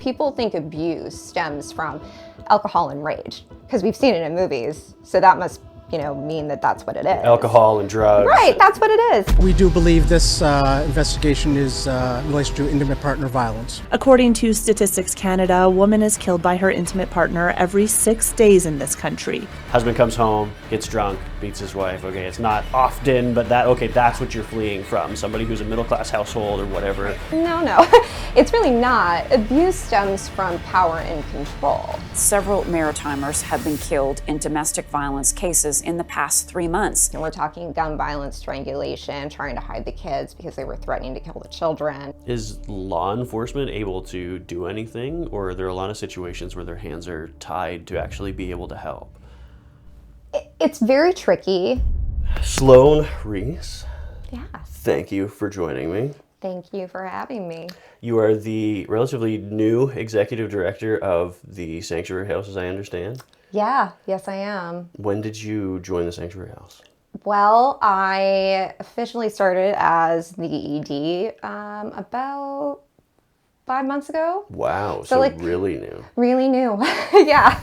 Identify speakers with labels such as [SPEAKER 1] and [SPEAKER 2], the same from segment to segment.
[SPEAKER 1] People think abuse stems from alcohol and rage because we've seen it in movies. So that must, mean that that's what it is.
[SPEAKER 2] Alcohol and drugs.
[SPEAKER 1] Right, that's what it is.
[SPEAKER 3] We do believe this investigation is in relation to intimate partner violence.
[SPEAKER 4] According to Statistics Canada, a woman is killed by her intimate partner every 6 days in this country.
[SPEAKER 2] Husband comes home, gets drunk, beats his wife. Okay, it's not often, but that's what you're fleeing from. Somebody who's a middle-class household or whatever.
[SPEAKER 1] No. It's really not. Abuse stems from power and control.
[SPEAKER 5] Several Maritimers have been killed in domestic violence cases in the past 3 months.
[SPEAKER 1] And we're talking gun violence, strangulation, trying to hide the kids because they were threatening to kill the children.
[SPEAKER 2] Is law enforcement able to do anything, or are there a lot of situations where their hands are tied to actually be able to help?
[SPEAKER 1] It's very tricky.
[SPEAKER 2] Sloane, Rees.
[SPEAKER 1] Yes.
[SPEAKER 2] Thank you for joining me.
[SPEAKER 1] Thank you for having me.
[SPEAKER 2] You are the relatively new executive director of the Sanctuary House, as I understand.
[SPEAKER 1] Yeah, yes I am.
[SPEAKER 2] When did you join the Sanctuary House?
[SPEAKER 1] Well, I officially started as the ED about 5 months ago.
[SPEAKER 2] Wow, so really new.
[SPEAKER 1] Really new, yeah.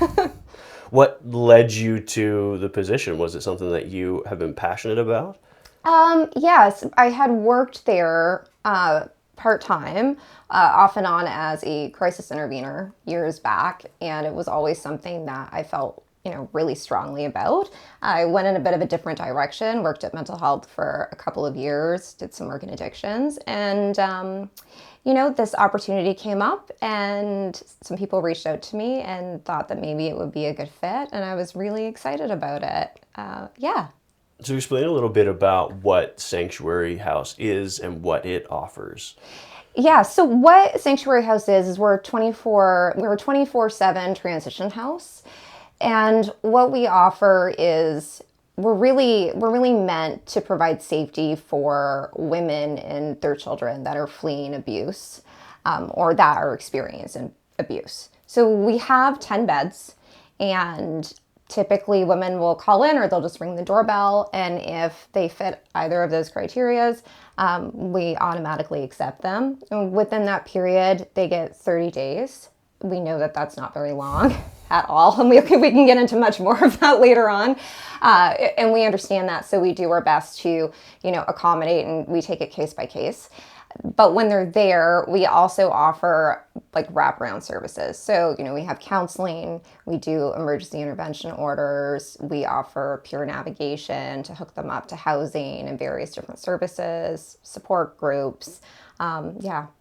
[SPEAKER 2] What led you to the position? Was it something that you have been passionate about?
[SPEAKER 1] Yes, I had worked there part-time, off and on as a crisis intervener years back, and it was always something that I felt, really strongly about. I went in a bit of a different direction, worked at mental health for a couple of years, did some work in addictions, and this opportunity came up and some people reached out to me and thought that maybe it would be a good fit, and I was really excited about it. Yeah.
[SPEAKER 2] So explain a little bit about what Sanctuary House is and what it offers.
[SPEAKER 1] Yeah, so what Sanctuary House is we're a 24/7 transition house. And what we offer is we're really meant to provide safety for women and their children that are fleeing abuse or that are experiencing abuse. So we have 10 beds, and typically women will call in or they'll just ring the doorbell, and if they fit either of those criterias, we automatically accept them. And within that period, they get 30 days. We know that that's not very long at all, and we can get into much more of that later on. And we understand that, so we do our best to, accommodate, and we take it case by case. But when they're there, we also offer wraparound services. So, we have counseling, we do emergency intervention orders, we offer peer navigation to hook them up to housing and various different services, support groups,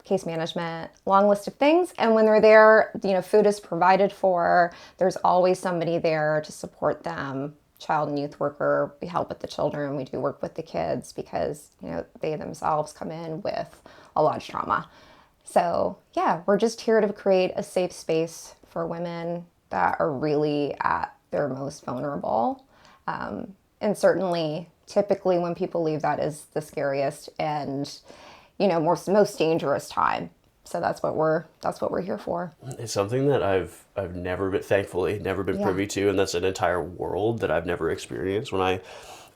[SPEAKER 1] case management, long list of things. And when they're there, food is provided for. There's always somebody there to support them. Child and youth worker, we help with the children, we do work with the kids because, they themselves come in with a lot of trauma. So yeah, we're just here to create a safe space for women that are really at their most vulnerable. And certainly, typically when people leave, that is the scariest and, most dangerous time. So that's what we're here for.
[SPEAKER 2] It's something that I've thankfully never been privy to, and that's an entire world that I've never experienced. When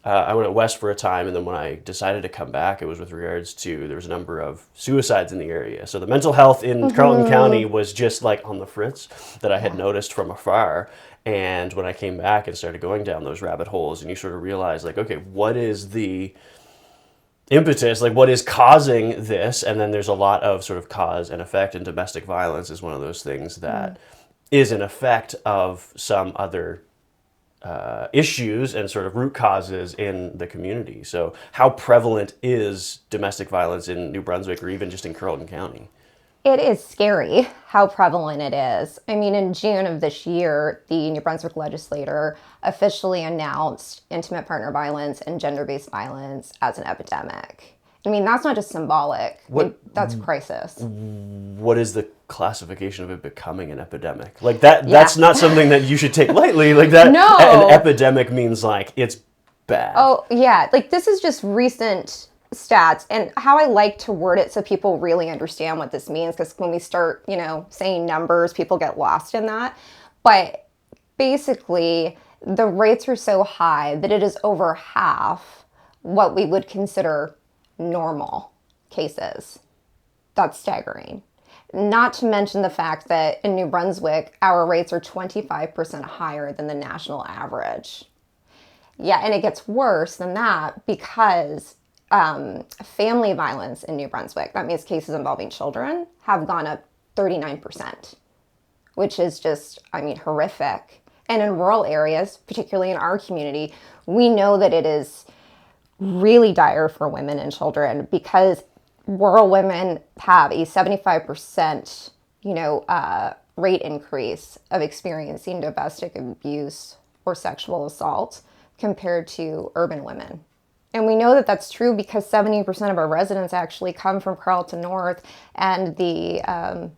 [SPEAKER 2] I went west for a time, and then when I decided to come back, it was with regards to there was a number of suicides in the area. So the mental health in Carleton County was just on the fritz that I had noticed from afar. And when I came back and started going down those rabbit holes, and you sort of realize okay, what is the impetus, what is causing this? And then there's a lot of sort of cause and effect, and domestic violence is one of those things that is an effect of some other issues and sort of root causes in the community. So how prevalent is domestic violence in New Brunswick, or even just in Carleton County?
[SPEAKER 1] It is scary how prevalent it is. I mean, in June of this year, the New Brunswick legislature officially announced intimate partner violence and gender-based violence as an epidemic. I mean, that's not just symbolic. That's crisis.
[SPEAKER 2] What is the classification of it becoming an epidemic? That's not something that you should take lightly.
[SPEAKER 1] No.
[SPEAKER 2] An epidemic means it's bad.
[SPEAKER 1] Oh, yeah. This is just recent stats, and how I like to word it so people really understand what this means, because when we start, saying numbers, people get lost in that. But basically, the rates are so high that it is over half what we would consider normal cases. That's staggering. Not to mention the fact that in New Brunswick, our rates are 25% higher than the national average. Yeah, and it gets worse than that because family violence in New Brunswick, that means cases involving children, have gone up 39%, which is just, I mean, horrific. And in rural areas, particularly in our community, we know that it is really dire for women and children because rural women have a 75%, rate increase of experiencing domestic abuse or sexual assault compared to urban women. And we know that that's true because 70% of our residents actually come from Carleton North and the, and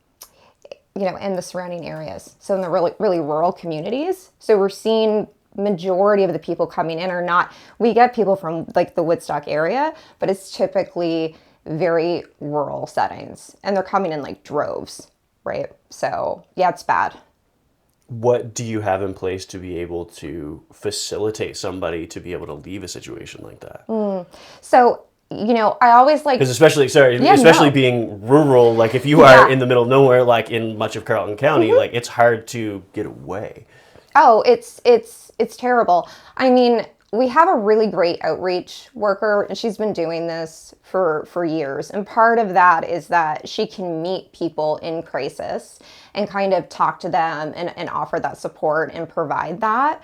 [SPEAKER 1] the surrounding areas. So in the really, really rural communities. So we're seeing majority of the people coming in are not, we get people from like the Woodstock area, but it's typically very rural settings and they're coming in like droves, right? So yeah, it's bad.
[SPEAKER 2] What do you have in place to be able to facilitate somebody to be able to leave a situation like that?
[SPEAKER 1] So, I always like...
[SPEAKER 2] Because especially being rural, like if you are in the middle of nowhere, like in much of Carleton County, like it's hard to get away.
[SPEAKER 1] Oh, it's terrible. I mean, we have a really great outreach worker, and she's been doing this for years. And part of that is that she can meet people in crisis and kind of talk to them and offer that support and provide that.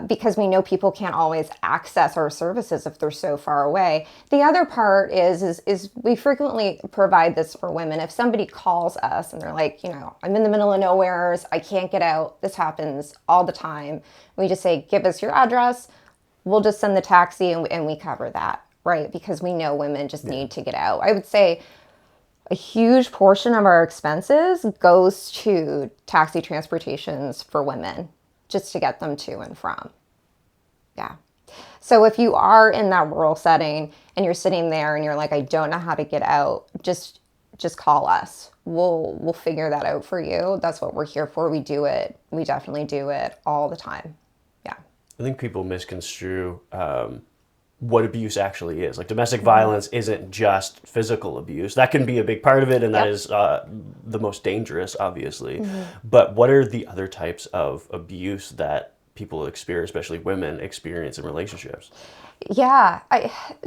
[SPEAKER 1] Because we know people can't always access our services if they're so far away. The other part is we frequently provide this for women. If somebody calls us and they're like, I'm in the middle of nowhere, I can't get out. This happens all the time. We just say, give us your address. We'll just send the taxi and we cover that, right? Because we know women just need to get out. I would say a huge portion of our expenses goes to taxi transportations for women, just to get them to and from. Yeah. So if you are in that rural setting and you're sitting there and you're like, I don't know how to get out, just call us. We'll figure that out for you. That's what we're here for. We do it. We definitely do it all the time. Yeah.
[SPEAKER 2] I think people misconstrue what abuse actually is. Like domestic violence isn't just physical abuse. That can be a big part of it, and that is the most dangerous, obviously. But what are the other types of abuse that people experience, especially women experience in relationships?
[SPEAKER 1] Yeah,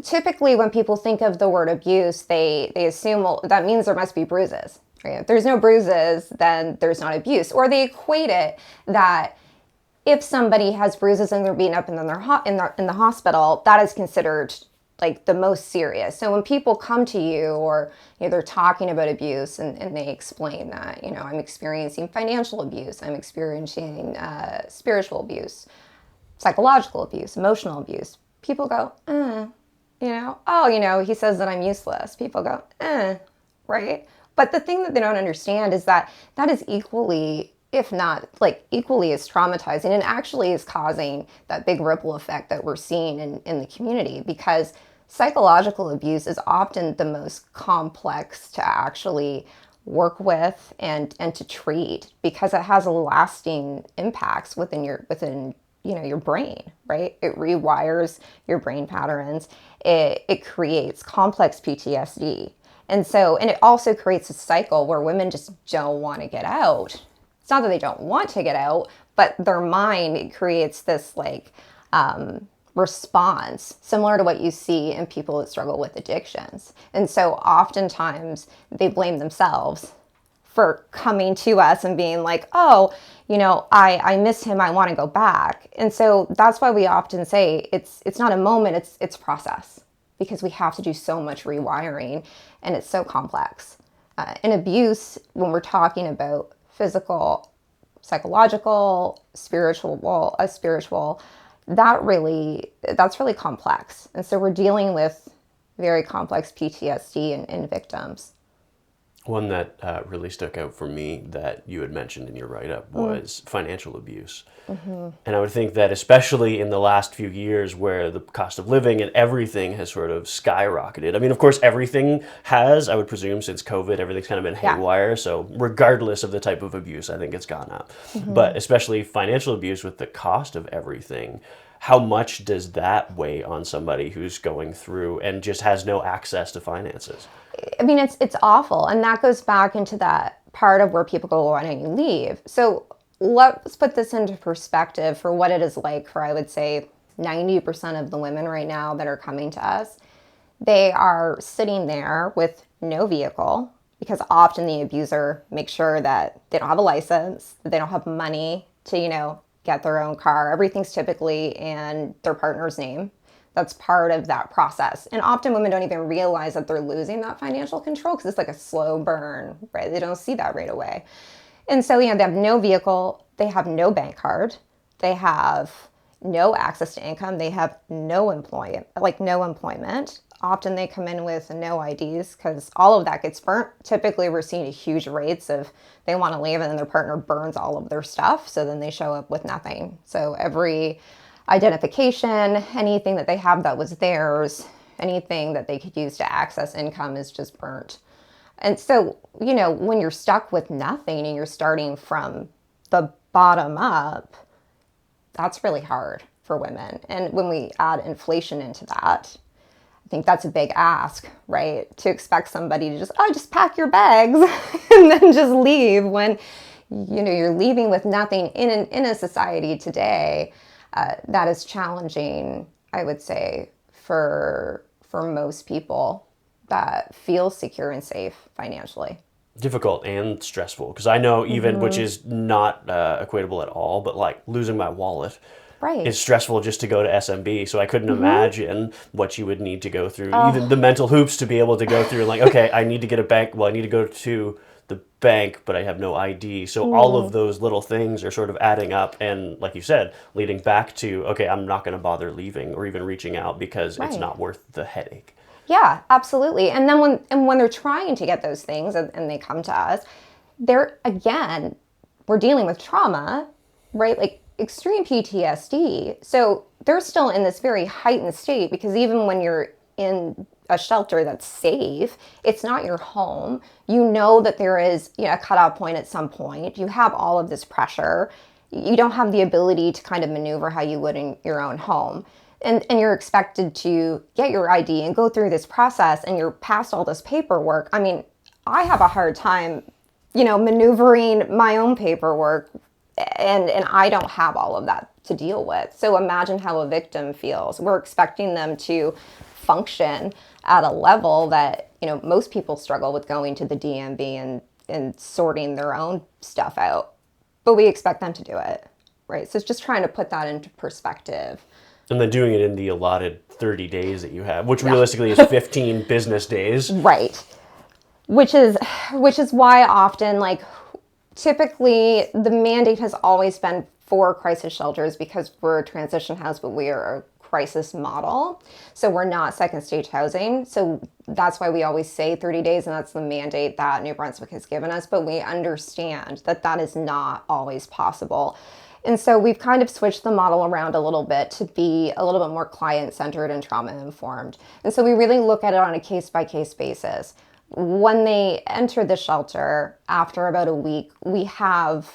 [SPEAKER 1] typically when people think of the word abuse, they assume, well, that means there must be bruises. Right? If there's no bruises, then there's not abuse. Or they equate it that if somebody has bruises and they're beaten up and then they're in the hospital, that is considered like the most serious. So when people come to you or they're talking about abuse and they explain that, I'm experiencing financial abuse, I'm experiencing spiritual abuse, psychological abuse, emotional abuse, people go, he says that I'm useless. People go, right? But the thing that they don't understand is that is equally, if not like equally as traumatizing, and actually is causing that big ripple effect that we're seeing in the community, because psychological abuse is often the most complex to actually work with and to treat, because it has lasting impacts within your brain, right? It rewires your brain patterns. It creates complex PTSD. And it also creates a cycle where women just don't want to get out. It's not that they don't want to get out, but their mind creates this response similar to what you see in people that struggle with addictions. And so oftentimes they blame themselves for coming to us and being like, oh, I miss him, I want to go back. And so that's why we often say it's not a moment, it's process, because we have to do so much rewiring and it's so complex. In abuse, when we're talking about physical, psychological, spiritual, that's really complex. And so we're dealing with very complex PTSD in victims.
[SPEAKER 2] One that really stuck out for me that you had mentioned in your write-up was financial abuse. And I would think that especially in the last few years where the cost of living and everything has sort of skyrocketed. I mean, of course, everything has, I would presume, since COVID, everything's kind of been haywire. So regardless of the type of abuse, I think it's gone up. But especially financial abuse with the cost of everything. how much does that weigh on somebody who's going through and just has no access to finances?
[SPEAKER 1] I mean, it's awful. And that goes back into that part of where people go, why don't you leave? So let's put this into perspective for what it is like for, I would say, 90% of the women right now that are coming to us. They are sitting there with no vehicle, because often the abuser makes sure that they don't have a license, that they don't have money to, get their own car. Everything's typically in their partner's name. That's part of that process. And often women don't even realize that they're losing that financial control because it's like a slow burn, right? They don't see that right away. And so, they have no vehicle, they have no bank card, they have no access to income, they have no employment. Often they come in with no IDs because all of that gets burnt. Typically, we're seeing huge rates of they want to leave and then their partner burns all of their stuff. So then they show up with nothing. So every identification, anything that they have that was theirs, anything that they could use to access income is just burnt. And so, when you're stuck with nothing and you're starting from the bottom up, that's really hard for women. And when we add inflation into that, I think that's a big ask, right? To expect somebody to just pack your bags and then just leave when, you're leaving with nothing in a society today that is challenging, I would say, for most people that feel secure and safe financially.
[SPEAKER 2] Difficult and stressful, because I know even, which is not equatable at all, but like losing my wallet.
[SPEAKER 1] Right.
[SPEAKER 2] It's stressful just to go to SMB, so I couldn't imagine what you would need to go through, even the mental hoops to be able to go through, like, okay, I need to get a bank, well, I need to go to the bank, but I have no ID. So all of those little things are sort of adding up and, like you said, leading back to, okay, I'm not going to bother leaving or even reaching out because it's not worth the headache.
[SPEAKER 1] Yeah, absolutely. And then when they're trying to get those things and they come to us, we're dealing with trauma, right? Like extreme PTSD. So they're still in this very heightened state because even when you're in a shelter that's safe, it's not your home. You know that there is a cutoff point at some point. You have all of this pressure. You don't have the ability to kind of maneuver how you would in your own home. And you're expected to get your ID and go through this process and you're past all this paperwork. I mean, I have a hard time, maneuvering my own paperwork and I don't have all of that to deal with. So imagine how a victim feels. We're expecting them to function at a level that, most people struggle with going to the DMV and sorting their own stuff out. But we expect them to do it, right? So it's just trying to put that into perspective.
[SPEAKER 2] And then doing it in the allotted 30 days that you have, which realistically is 15 business days.
[SPEAKER 1] Right. Which is why often, like, typically the mandate has always been for crisis shelters because we're a transition house, but we are a crisis model. So we're not second stage housing. So that's why we always say 30 days, and that's the mandate that New Brunswick has given us. But we understand that that is not always possible. And so we've kind of switched the model around a little bit to be a little bit more client-centered and trauma-informed. And so we really look at it on a case-by-case basis. When they enter the shelter, after about a week, we have,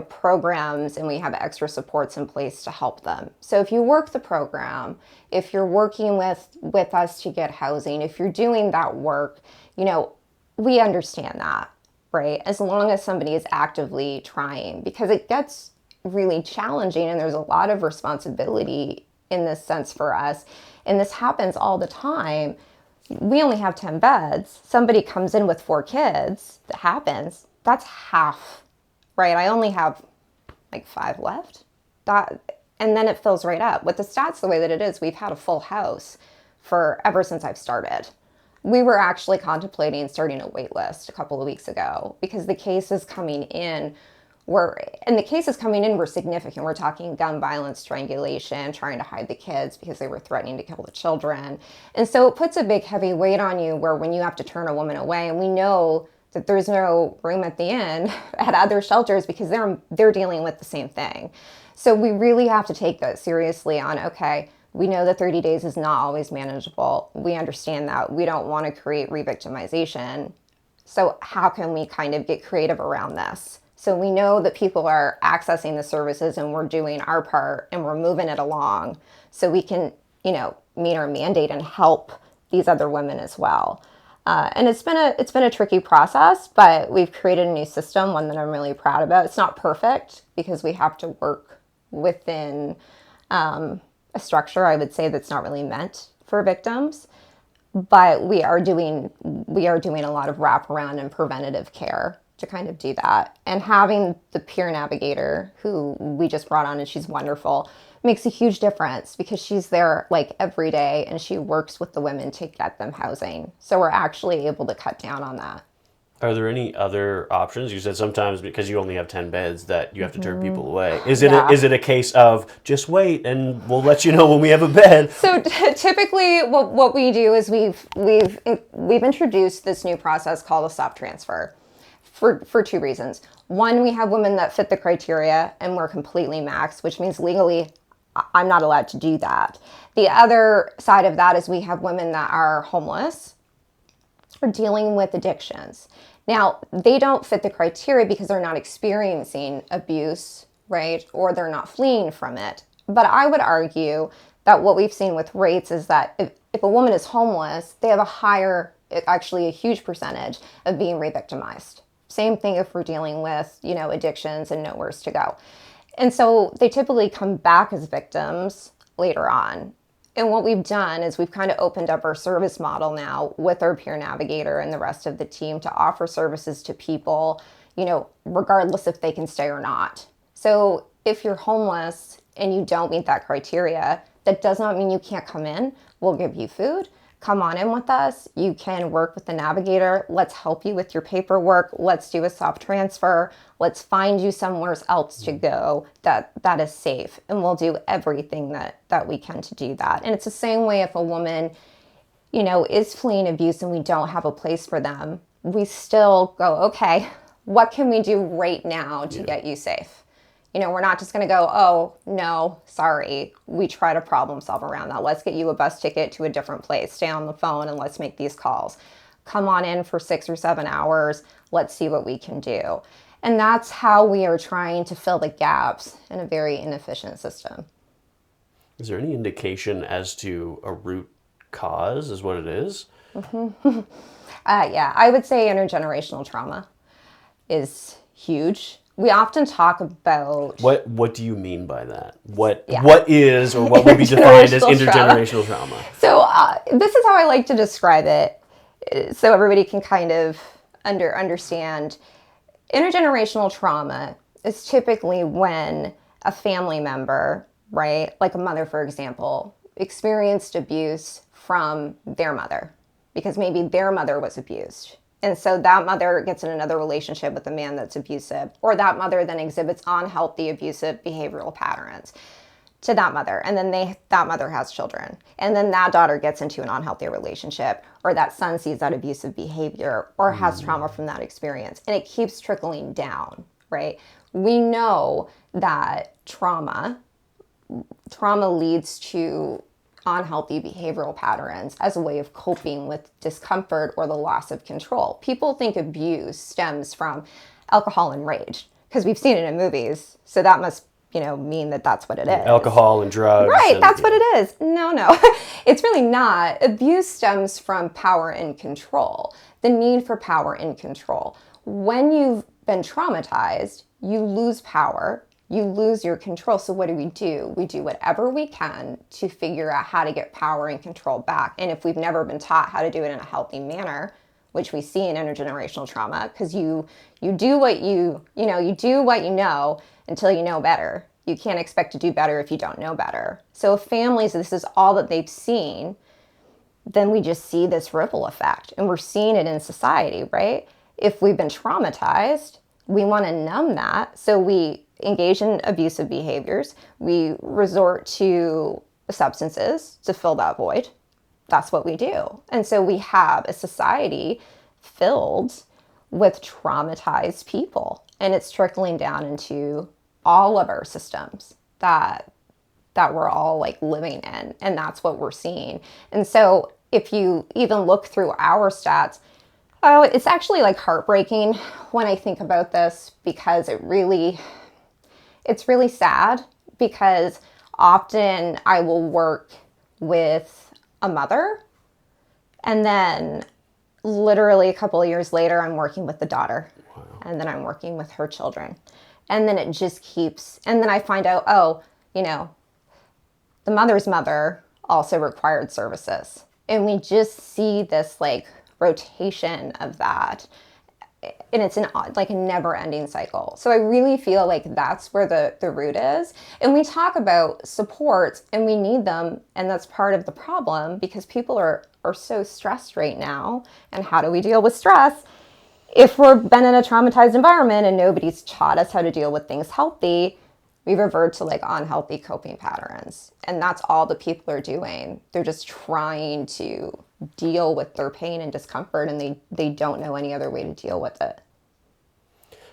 [SPEAKER 1] programs and we have extra supports in place to help them. So if you work the program, if you're working with us to get housing, if you're doing that work, we understand that, right? As long as somebody is actively trying, because it gets really challenging and there's a lot of responsibility in this sense for us. And this happens all the time. We only have 10 beds. Somebody comes in with 4 kids. That happens. That's half, right? I only have like 5 left. And then it fills right up. With the stats the way that it is, we've had a full house ever since I've started. We were actually contemplating starting a wait list a couple of weeks ago because the cases coming in were significant. We're talking gun violence, strangulation, trying to hide the kids because they were threatening to kill the children. And so it puts a big heavy weight on you where when you have to turn a woman away, and we know that there's no room at the inn at other shelters because they're dealing with the same thing. So we really have to take that seriously on, okay, we know that 30 days is not always manageable. We understand that. We don't want to create re-victimization. So how can we kind of get creative around this So we know that people are accessing the services and we're doing our part and we're moving it along so we can, meet our mandate and help these other women as well. And it's been a tricky process, but we've created a new system, one that I'm really proud about. It's not perfect because we have to work within a structure, I would say, that's not really meant for victims. But we are doing a lot of wraparound and preventative care to kind of do that. And having the peer navigator, who we just brought on, and she's wonderful, makes a huge difference because she's there like every day and she works with the women to get them housing. So we're actually able to cut down on that.
[SPEAKER 2] Are there any other options? You said sometimes because you only have 10 beds that you have to turn people away. Is it a case of just wait and we'll let you know when we have a bed?
[SPEAKER 1] So typically what we do is we've introduced this new process called a soft transfer for two reasons. One, we have women that fit the criteria and we're completely maxed, which means legally I'm not allowed to do that. The other side of that is we have women that are homeless or dealing with addictions. Now, they don't fit the criteria because they're not experiencing abuse, right? Or they're not fleeing from it. But I would argue that what we've seen with rates is that if a woman is homeless, they have a huge percentage of being re-victimized. Same thing if we're dealing with, addictions and nowheres to go. And so they typically come back as victims later on. And what we've done is we've kind of opened up our service model now with our peer navigator and the rest of the team to offer services to people, regardless if they can stay or not. So if you're homeless and you don't meet that criteria, that does not mean you can't come in. We'll give you food. Come on in with us. You can work with the navigator. Let's help you with your paperwork. Let's do a soft transfer. Let's find you somewhere else to go that is safe. And we'll do everything that we can to do that. And it's the same way if a woman, is fleeing abuse and we don't have a place for them, we still go, okay, what can we do right now to get you safe? We're not just going to go, oh, no, sorry. We try to problem solve around that. Let's get you a bus ticket to a different place. Stay on the phone and let's make these calls. Come on in for 6 or 7 hours. Let's see what we can do. And that's how we are trying to fill the gaps in a very inefficient system.
[SPEAKER 2] Is there any indication as to a root cause is what it is?
[SPEAKER 1] Yeah, I would say intergenerational trauma is huge. We often talk about...
[SPEAKER 2] What do you mean by that? What is or what would be defined as intergenerational trauma?
[SPEAKER 1] So this is how I like to describe it so everybody can kind of understand. Intergenerational trauma is typically when a family member, right, like a mother, for example, experienced abuse from their mother because maybe their mother was abused. And so that mother gets in another relationship with a man that's abusive, or that mother then exhibits unhealthy, abusive behavioral patterns to that mother. And then that mother has children. And then that daughter gets into an unhealthy relationship, or that son sees that abusive behavior or has trauma from that experience. And it keeps trickling down, right? We know that trauma leads to unhealthy behavioral patterns as a way of coping with discomfort or the loss of control. People think abuse stems from alcohol and rage because we've seen it in movies. So that must, mean that that's what it is.
[SPEAKER 2] Alcohol and drugs.
[SPEAKER 1] Right, that's what it is. No. It's really not. Abuse stems from power and control, the need for power and control. When you've been traumatized, you lose power. You lose your control. So what do? We do whatever we can to figure out how to get power and control back. And if we've never been taught how to do it in a healthy manner, which we see in intergenerational trauma, because you do what you know until you know better. You can't expect to do better if you don't know better. So if families, this is all that they've seen, then we just see this ripple effect. And we're seeing it in society, right? If we've been traumatized, we want to numb that. So we engage in abusive behaviors. We resort to substances to fill that void. That's what we do. And so we have a society filled with traumatized people. And it's trickling down into all of our systems that we're all like living in. And that's what we're seeing. And so if you even look through our stats, Oh, it's actually like heartbreaking when I think about this, because it's really sad, because often I will work with a mother, and then literally a couple of years later, I'm working with the daughter. Wow. And then I'm working with her children. And then it just keeps, and then I find out, the mother's mother also required services. And we just see this like rotation of that. And it's like a never ending cycle. So I really feel like that's where the root is. And we talk about supports, and we need them. And that's part of the problem, because people are so stressed right now. And how do we deal with stress if we've been in a traumatized environment and nobody's taught us how to deal with things healthy? We revert to like unhealthy coping patterns. And that's all the people are doing. They're just trying to deal with their pain and discomfort, and they don't know any other way to deal with it.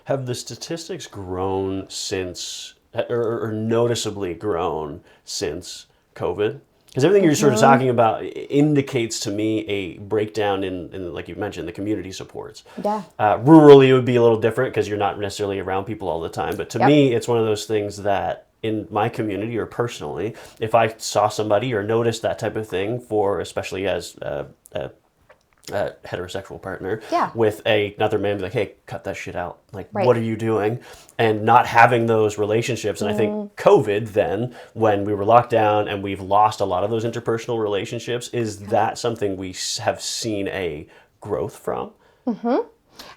[SPEAKER 2] Have the statistics grown since, or noticeably grown since COVID? Because everything you're sort of talking about indicates to me a breakdown in, like you mentioned, the community supports.
[SPEAKER 1] Yeah.
[SPEAKER 2] Rurally, it would be a little different because you're not necessarily around people all the time. But to me, it's one of those things that in my community, or personally, if I saw somebody or noticed that type of thing, for especially as a heterosexual partner, with another man, be like, hey, cut that shit out. Like, what are you doing? And not having those relationships. And I think COVID then, when we were locked down and we've lost a lot of those interpersonal relationships, is that something we have seen a growth from?
[SPEAKER 1] Mm-hmm.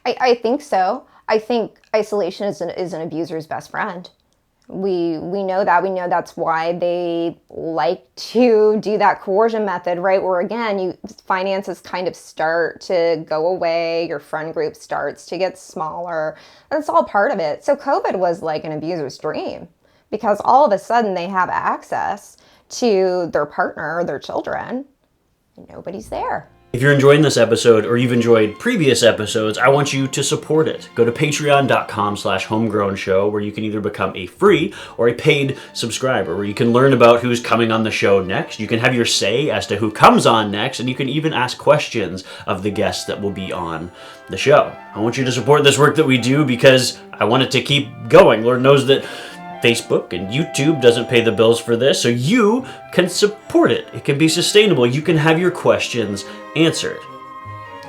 [SPEAKER 1] I think so. I think isolation is an abuser's best friend. We know that. We know that's why they like to do that coercion method, right? Where again, finances kind of start to go away, your friend group starts to get smaller. That's all part of it. So COVID was like an abuser's dream, because all of a sudden they have access to their partner, their children, and nobody's there.
[SPEAKER 2] If you're enjoying this episode, or you've enjoyed previous episodes, I want you to support it. Go to patreon.com/homegrown show, where you can either become a free or a paid subscriber, where you can learn about who's coming on the show next. You can have your say as to who comes on next, and you can even ask questions of the guests that will be on the show. I want you to support this work that we do, because I want it to keep going. Lord knows that Facebook and YouTube doesn't pay the bills for this, so you can support it. It can be sustainable. You can have your questions answered.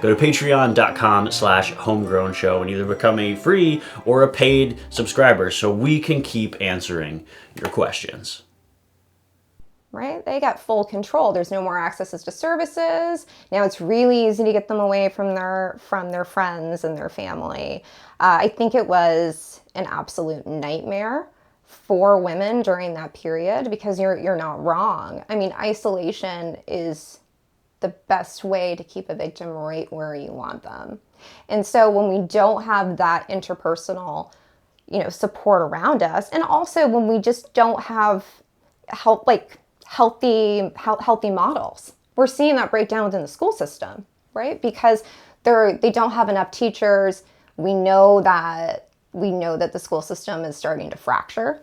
[SPEAKER 2] Go to patreon.com/homegrown show and either become a free or a paid subscriber, so we can keep answering your questions.
[SPEAKER 1] Right? They got full control. There's no more accesses to services. Now it's really easy to get them away from their friends and their family. I think it was an absolute nightmare for women during that period, because you're not wrong. I mean, isolation is the best way to keep a victim right where you want them. And so when we don't have that interpersonal, support around us, and also when we just don't have healthy models, we're seeing that breakdown within the school system, right? Because they don't have enough teachers. We know that the school system is starting to fracture.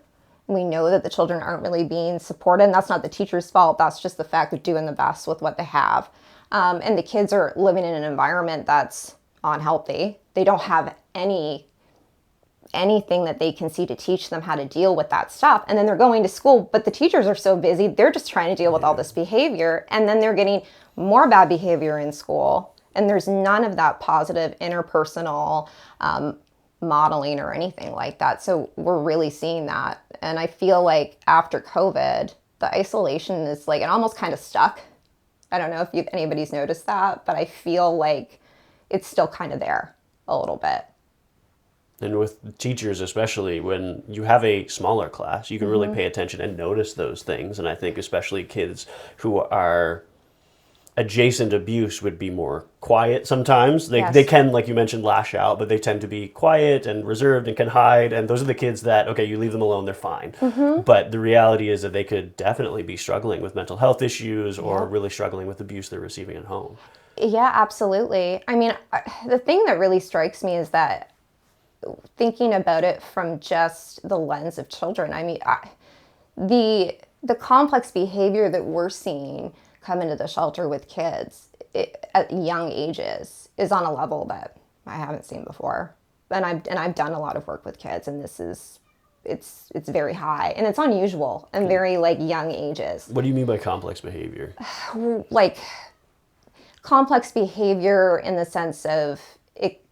[SPEAKER 1] We know that the children aren't really being supported, and that's not the teacher's fault. That's just the fact of doing the best with what they have. And the kids are living in an environment that's unhealthy. They don't have anything that they can see to teach them how to deal with that stuff. And then they're going to school, but the teachers are so busy, they're just trying to deal with all this behavior. And then they're getting more bad behavior in school. And there's none of that positive interpersonal modeling or anything like that. So we're really seeing that. And I feel like after COVID, the isolation is like, it almost kind of stuck. I don't know if anybody's noticed that, but I feel like it's still kind of there a little bit.
[SPEAKER 2] And with teachers, especially when you have a smaller class, you can really pay attention and notice those things. And I think especially kids who are adjacent abuse would be more quiet sometimes. They can, like you mentioned, lash out, but they tend to be quiet and reserved and can hide. And those are the kids that, okay, you leave them alone, they're fine. But the reality is that they could definitely be struggling with mental health issues or really struggling with abuse they're receiving at home.
[SPEAKER 1] Yeah, absolutely. I mean, the thing that really strikes me is that thinking about it from just the lens of children, I mean, the complex behavior that we're seeing come into the shelter with kids, at young ages is on a level that I haven't seen before. And I've done a lot of work with kids, and it's very high, and it's unusual and very like young ages.
[SPEAKER 2] What do you mean by complex behavior?
[SPEAKER 1] Like complex behavior in the sense of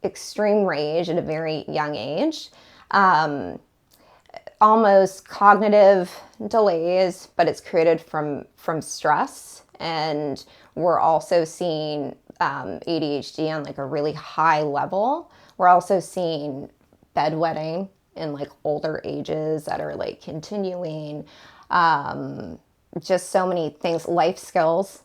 [SPEAKER 1] extreme rage at a very young age, almost cognitive delays, but it's created from stress. And we're also seeing ADHD on like a really high level. We're also seeing bedwetting in like older ages that are like continuing, just so many things, life skills,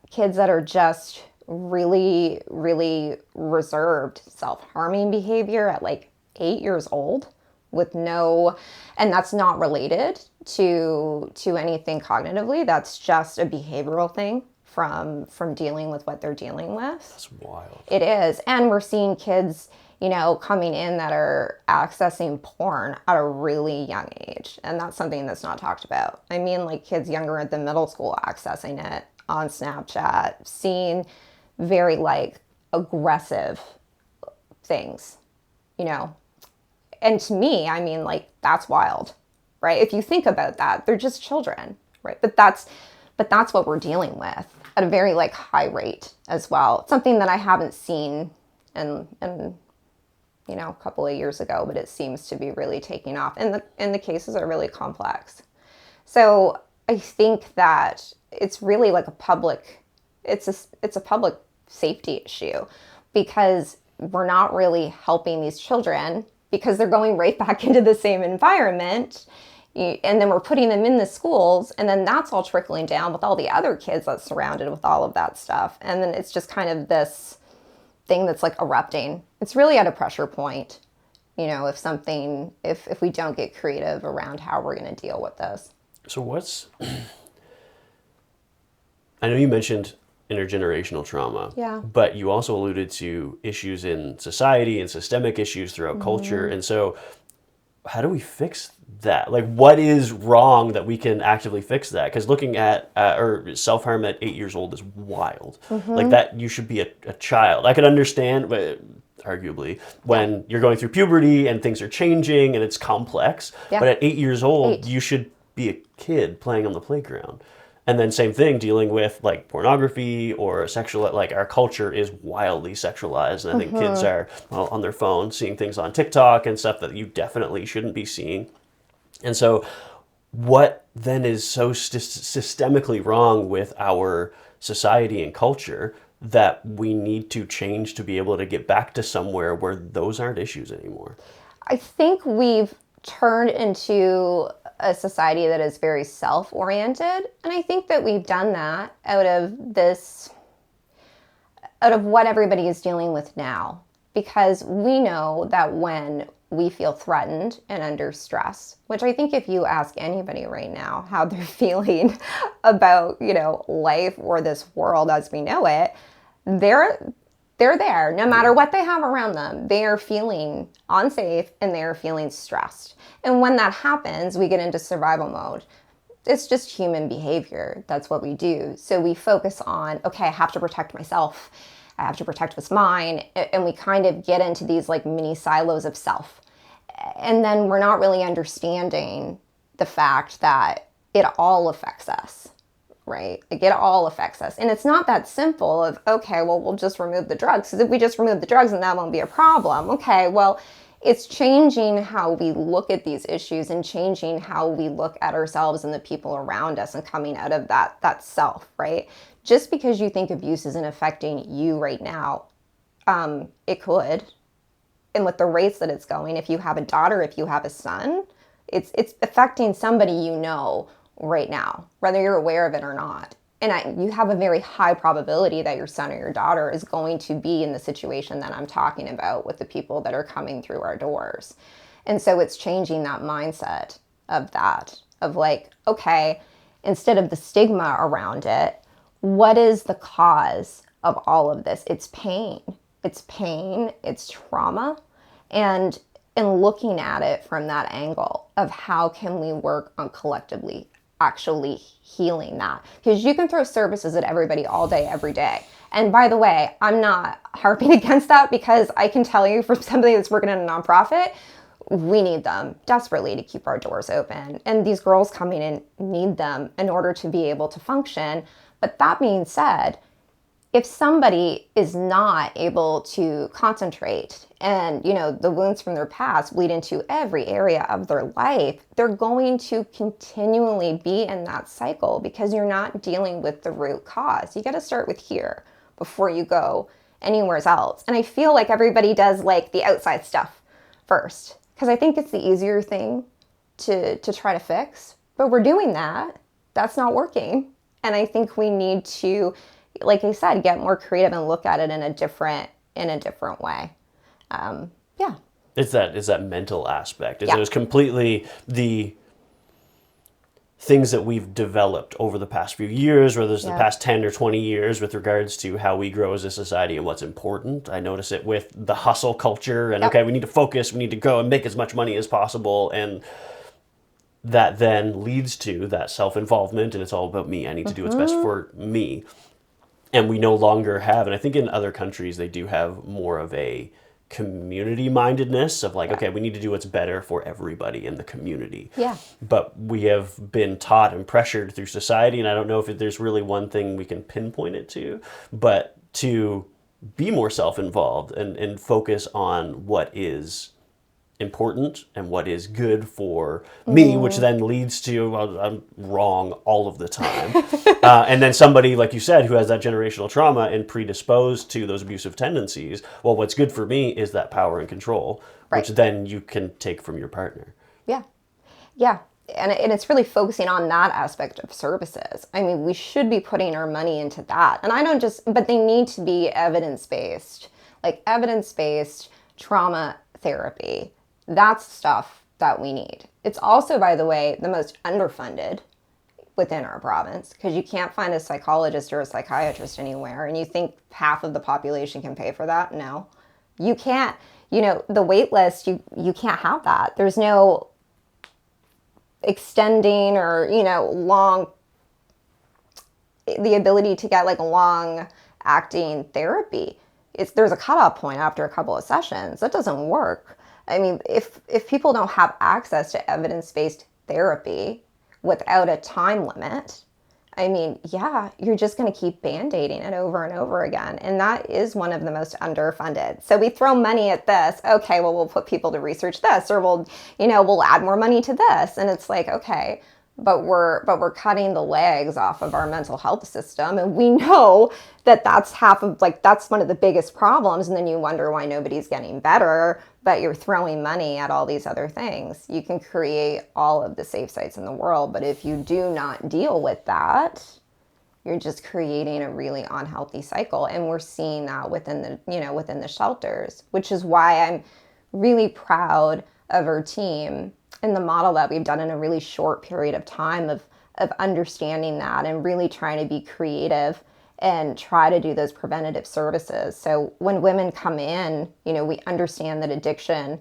[SPEAKER 1] kids that are just really, really reserved, self-harming behavior at like 8 years old with and that's not related to anything cognitively. That's just a behavioral thing from dealing with what they're dealing with.
[SPEAKER 2] That's wild.
[SPEAKER 1] It is. And we're seeing kids, coming in that are accessing porn at a really young age. And that's something that's not talked about. I mean, like kids younger than middle school accessing it on Snapchat, seeing very like aggressive things, And to me, I mean, like that's wild, right? If you think about that, they're just children, right? But that's what we're dealing with at a very like high rate as well. It's something that I haven't seen in a couple of years ago, but it seems to be really taking off, and the cases are really complex. So I think that it's really like it's a public safety issue, because we're not really helping these children because they're going right back into the same environment. And then we're putting them in the schools, and then that's all trickling down with all the other kids that's surrounded with all of that stuff. And then it's just kind of this thing that's like erupting. It's really at a pressure point, if we don't get creative around how we're going to deal with this.
[SPEAKER 2] So I know you mentioned intergenerational trauma,
[SPEAKER 1] yeah,
[SPEAKER 2] but you also alluded to issues in society and systemic issues throughout culture. And so how do we fix that? Like, what is wrong that we can actively fix that? Because looking at or self-harm at 8 years old is wild. Like that, you should be a child. I could understand, but arguably, when you're going through puberty and things are changing and it's complex. Yeah. But at 8 years old, you should be a kid playing on the playground. And then same thing, dealing with like pornography or sexual, like our culture is wildly sexualized. And I think kids are on their phone seeing things on TikTok and stuff that you definitely shouldn't be seeing. And so what then is so systemically wrong with our society and culture that we need to change to be able to get back to somewhere where those aren't issues anymore?
[SPEAKER 1] I think we've turned into a society that is very self-oriented. And I think that we've done that out of what everybody is dealing with now, because we know that when we feel threatened and under stress, which I think if you ask anybody right now how they're feeling about, life or this world as we know it, they're there. No matter what they have around them, they are feeling unsafe and they are feeling stressed. And when that happens, we get into survival mode. It's just human behavior. That's what we do. So we focus on, okay, I have to protect myself. I have to protect what's mine. And we kind of get into these like mini silos of self. And then we're not really understanding the fact that it all affects us. Right? Like it all affects us. And it's not that simple of, okay, well, we'll just remove the drugs. Because if we just remove the drugs, then that won't be a problem. Okay, well, it's changing how we look at these issues and changing how we look at ourselves and the people around us and coming out of that self, right? Just because you think abuse isn't affecting you right now, it could. And with the rates that it's going, if you have a daughter, if you have a son, it's affecting somebody right now, whether you're aware of it or not. And you have a very high probability that your son or your daughter is going to be in the situation that I'm talking about with the people that are coming through our doors. And so it's changing that mindset of like, okay, instead of the stigma around it, what is the cause of all of this? It's pain. It's trauma. And looking at it from that angle of how can we work on collectively actually healing that. Because you can throw services at everybody all day, every day. And by the way, I'm not harping against that, because I can tell you, from somebody that's working in a nonprofit, we need them desperately to keep our doors open. And these girls coming in need them in order to be able to function. But that being said, if somebody is not able to concentrate and, the wounds from their past bleed into every area of their life, they're going to continually be in that cycle, because you're not dealing with the root cause. You got to start with here before you go anywhere else. And I feel like everybody does like the outside stuff first, because I think it's the easier thing to try to fix. But we're doing that. That's not working. And I think we need to, like I said, get more creative and look at it in a different way. Yeah.
[SPEAKER 2] It's that mental aspect.
[SPEAKER 1] Yeah.
[SPEAKER 2] It was completely the things that we've developed over the past few years, whether it's the past 10 or 20 years, with regards to how we grow as a society and what's important. I notice it with the hustle culture and, okay, we need to focus, we need to go and make as much money as possible. And that then leads to that self-involvement, and it's all about me. I need to do what's best for me. And we no longer have, and I think in other countries they do have more of a community mindedness of like, okay, we need to do what's better for everybody in the community.
[SPEAKER 1] Yeah.
[SPEAKER 2] But we have been taught and pressured through society, and I don't know if there's really one thing we can pinpoint it to, but to be more self-involved and focus on what is important and what is good for me, which then leads to, well, I'm wrong all of the time. And then somebody, like you said, who has that generational trauma and predisposed to those abusive tendencies, well, what's good for me is that power and control, which then you can take from your partner.
[SPEAKER 1] Yeah. Yeah. And it's really focusing on that aspect of services. I mean, we should be putting our money into that. And but they need to be evidence-based, like evidence-based trauma therapy. That's stuff that we need. It's also, by the way, the most underfunded within our province, because you can't find a psychologist or a psychiatrist anywhere. And you think half of the population can pay for that? No, you can't. The wait list, you can't have that. There's no extending or, long, the ability to get like a long acting therapy. There's a cutoff point after a couple of sessions. That doesn't work. I mean, if people don't have access to evidence-based therapy without a time limit, I mean, you're just going to keep band-aiding it over and over again. And that is one of the most underfunded. So we throw money at this. Okay, well, we'll put people to research this, or we'll add more money to this. And it's like, okay, but we're cutting the legs off of our mental health system. And we know that that's that's one of the biggest problems. And then you wonder why nobody's getting better, but you're throwing money at all these other things. You can create all of the safe sites in the world, but if you do not deal with that, you're just creating a really unhealthy cycle. And we're seeing that within the shelters, which is why I'm really proud of our team and the model that we've done in a really short period of time of understanding that and really trying to be creative and try to do those preventative services. So when women come in, we understand that addiction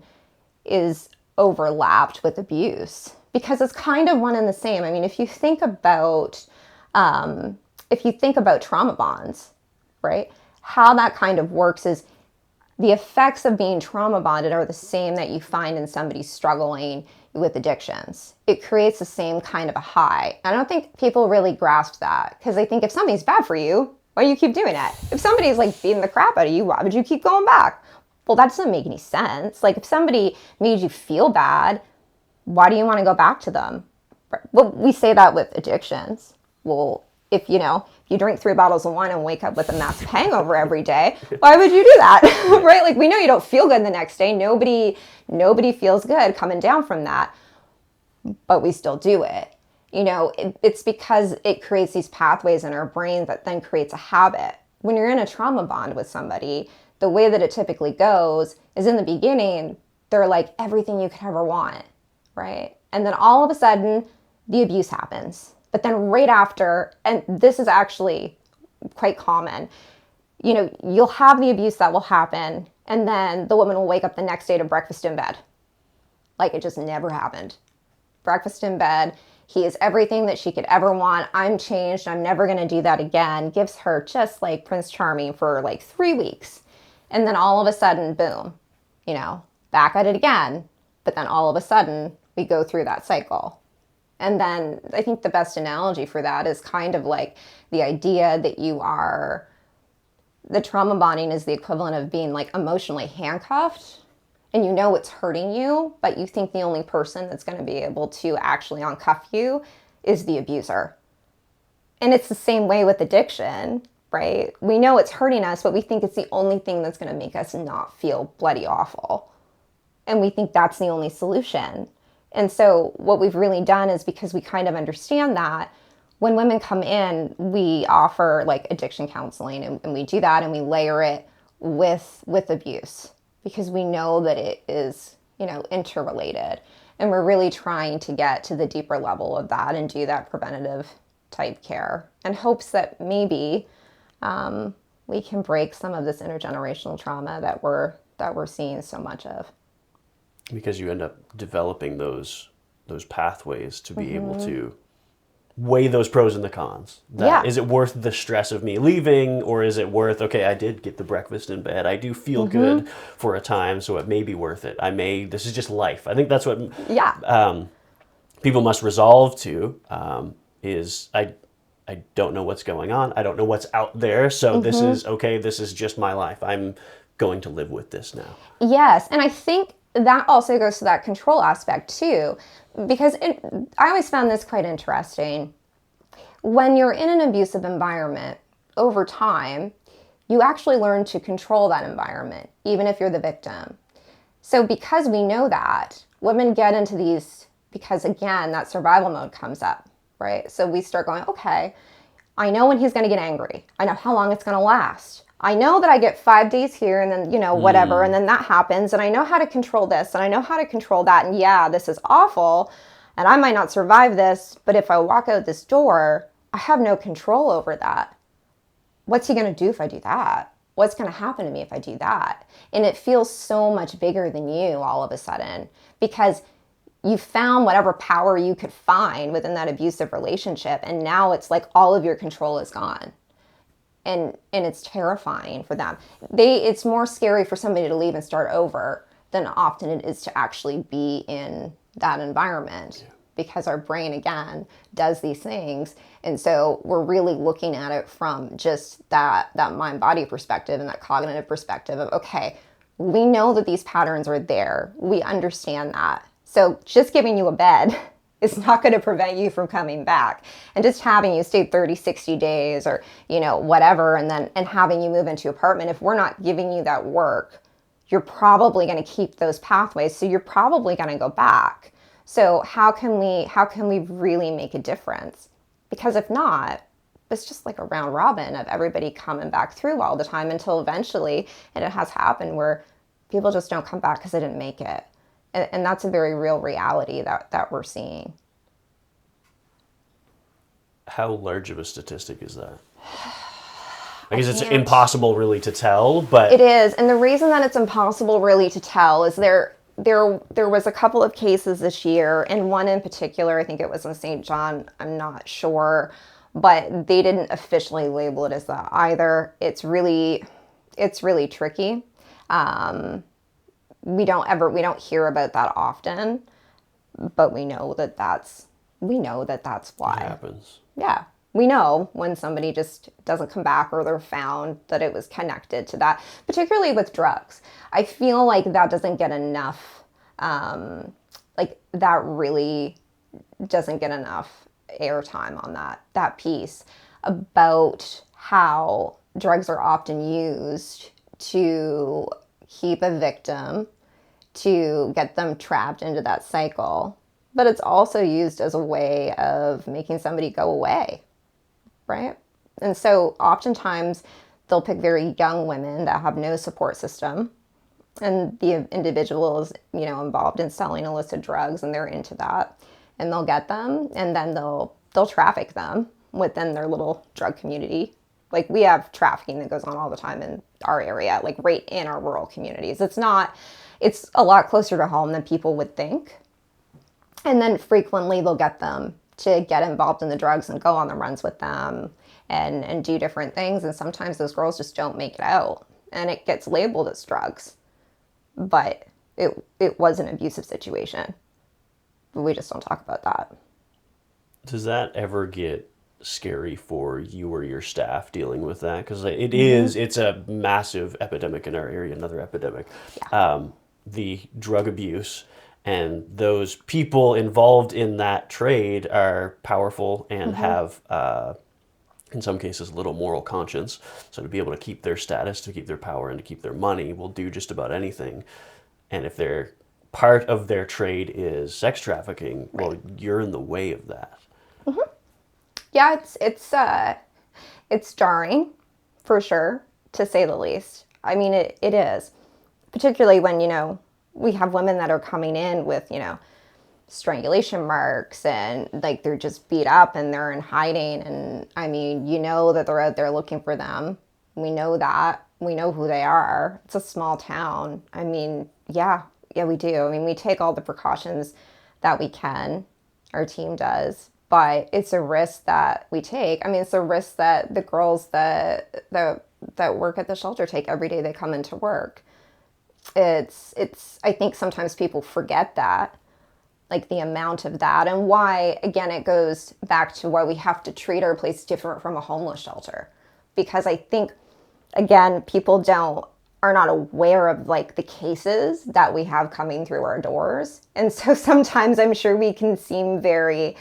[SPEAKER 1] is overlapped with abuse, because it's kind of one and the same. I mean, if you think about trauma bonds, right? How that kind of works is the effects of being trauma bonded are the same that you find in somebody struggling with addictions. It creates the same kind of a high. I don't think people really grasp that, because they think if something's bad for you, why do you keep doing it? If somebody's like beating the crap out of you, why would you keep going back? Well, that doesn't make any sense. Like if somebody made you feel bad, why do you want to go back to them? Well, we say that with addictions. Well, if you drink 3 bottles of wine and wake up with a massive hangover every day, why would you do that? Right? Like we know you don't feel good the next day. Nobody feels good coming down from that, but we still do it. It's because it creates these pathways in our brain that then creates a habit. When you're in a trauma bond with somebody, the way that it typically goes is in the beginning, they're like everything you could ever want, right? And then all of a sudden, the abuse happens. But then right after, and this is actually quite common, you'll have the abuse that will happen, and then the woman will wake up the next day to breakfast in bed. Like it just never happened. Breakfast in bed, He is everything that she could ever want. I'm changed. I'm never going to do that again. Gives her just like Prince Charming for like 3 weeks. And then all of a sudden, boom, back at it again. But then all of a sudden, we go through that cycle. And then I think the best analogy for that is kind of like the idea that the trauma bonding is the equivalent of being like emotionally handcuffed, and it's hurting you, but you think the only person that's going to be able to actually uncuff you is the abuser. And it's the same way with addiction, right? We know it's hurting us, but we think it's the only thing that's going to make us not feel bloody awful. And we think that's the only solution. And so what we've really done is, because we kind of understand that, when women come in, we offer like addiction counseling, and we do that, and we layer it with abuse, because we know that it is, interrelated. And we're really trying to get to the deeper level of that and do that preventative type care, in hopes that maybe we can break some of this intergenerational trauma that we're seeing so much of.
[SPEAKER 2] Because you end up developing those pathways to be able to weigh those pros and the cons. Is it worth the stress of me leaving, or is it worth, okay, I did get the breakfast in bed, I do feel good for a time, so it may be worth it. This is just life. I think that's what people must resolve to, is I don't know what's going on, I don't know what's out there, so this is just my life. I'm going to live with this now.
[SPEAKER 1] Yes, and I think that also goes to that control aspect too, because I always found this quite interesting. When you're in an abusive environment, over time, you actually learn to control that environment, even if you're the victim. So because we know that, women get into these, because again, that survival mode comes up, right? So we start going, okay, I know when he's going to get angry. I know how long it's going to last. I know that I get 5 days here and then, whatever, and then that happens, and I know how to control this, and I know how to control that, and yeah, this is awful, and I might not survive this, but if I walk out this door, I have no control over that. What's he going to do if I do that? What's going to happen to me if I do that? And it feels so much bigger than you all of a sudden, because you found whatever power you could find within that abusive relationship, and now it's like all of your control is gone. And it's terrifying for them. It's more scary for somebody to leave and start over than often it is to actually be in that environment, because our brain, again, does these things. And so we're really looking at it from just that mind-body perspective and that cognitive perspective of, okay, we know that these patterns are there. We understand that. So just giving you a bed is not going to prevent you from coming back. And just having you stay 30, 60 days or, whatever, and having you move into an apartment, if we're not giving you that work, you're probably going to keep those pathways. So you're probably going to go back. So how can we really make a difference? Because if not, it's just like a round robin of everybody coming back through all the time, until eventually, and it has happened, where people just don't come back because they didn't make it. And that's a very real reality that we're seeing.
[SPEAKER 2] How large of a statistic is that? I guess it's impossible really to tell, but...
[SPEAKER 1] It is. And the reason that it's impossible really to tell is there was a couple of cases this year, and one in particular, I think it was in St. John, I'm not sure, but they didn't officially label it as that either. It's really tricky. We don't hear about that often, but we know that that's why.
[SPEAKER 2] It happens.
[SPEAKER 1] Yeah. We know when somebody just doesn't come back, or they're found, that it was connected to that, particularly with drugs. I feel like that doesn't get enough, that really doesn't get enough airtime on that piece about how drugs are often used to keep a victim, to get them trapped into that cycle. But it's also used as a way of making somebody go away, right? And so oftentimes they'll pick very young women that have no support system, and the individual is, involved in selling illicit drugs, and they're into that, and they'll get them, and then they'll traffic them within their little drug community. Like, we have trafficking that goes on all the time in our area, like right in our rural communities. It's a lot closer to home than people would think. And then frequently they'll get them to get involved in the drugs and go on the runs with them and do different things. And sometimes those girls just don't make it out, and it gets labeled as drugs. But it was an abusive situation. But we just don't talk about that.
[SPEAKER 2] Does that ever get scary for you or your staff dealing with that? Because it's a massive epidemic in our area, another epidemic.
[SPEAKER 1] Yeah.
[SPEAKER 2] The drug abuse, and those people involved in that trade are powerful and have, in some cases, little moral conscience. So to be able to keep their status, to keep their power, and to keep their money will do just about anything. And if their part of their trade is sex trafficking, well, you're in the way of that.
[SPEAKER 1] Yeah, it's jarring, for sure, to say the least. I mean, it is, particularly when, we have women that are coming in with, strangulation marks, and like they're just beat up and they're in hiding. And I mean, that they're out there looking for them. We know that. We know who they are. It's a small town. I mean, yeah, we do. I mean, we take all the precautions that we can. Our team does. But it's a risk that we take. I mean, it's a risk that the girls that work at the shelter take every day they come into work. I think sometimes people forget that, like the amount of that, and why, again, it goes back to why we have to treat our place different from a homeless shelter. Because I think, again, people are not aware of like the cases that we have coming through our doors. And so sometimes I'm sure we can seem very,